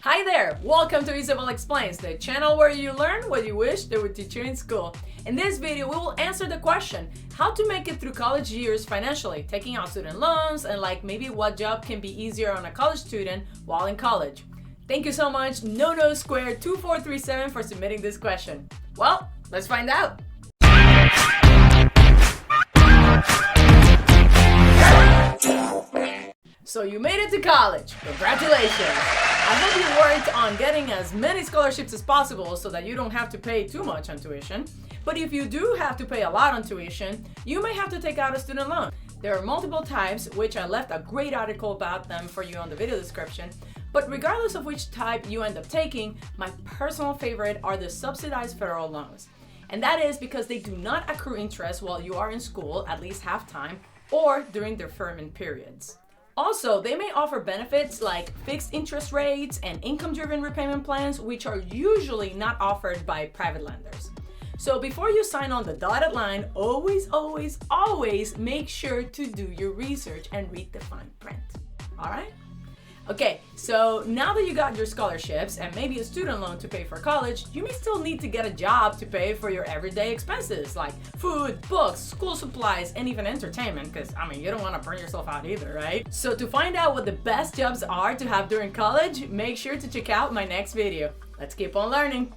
Hi there! Welcome to Isabel Explains, the channel where you learn what you wish they would teach you in school. In this video, we will answer the question, how to make it through college years financially, taking out student loans, and maybe what job can be easier on a college student while in college. Thank you so much, No Square 2437 for submitting this question. Well, let's find out. So you made it to college. Congratulations! I hope you worked on getting as many scholarships as possible so that you don't have to pay too much on tuition. But if you do have to pay a lot on tuition, you may have to take out a student loan. There are multiple types, which I left a great article about them for you on the video description. But regardless of which type you end up taking, my personal favorite are the subsidized federal loans. And that is because they do not accrue interest while you are in school, at least half time, or during deferment periods. Also, they may offer benefits like fixed interest rates and income-driven repayment plans, which are usually not offered by private lenders. So before you sign on the dotted line, always make sure to do your research and read the fine print. All right? Okay, so now that you got your scholarships and maybe a student loan to pay for college, you may still need to get a job to pay for your everyday expenses like food, books, school supplies, and even entertainment, because you don't want to burn yourself out either, right? So to find out what the best jobs are to have during college, make sure to check out my next video. Let's keep on learning.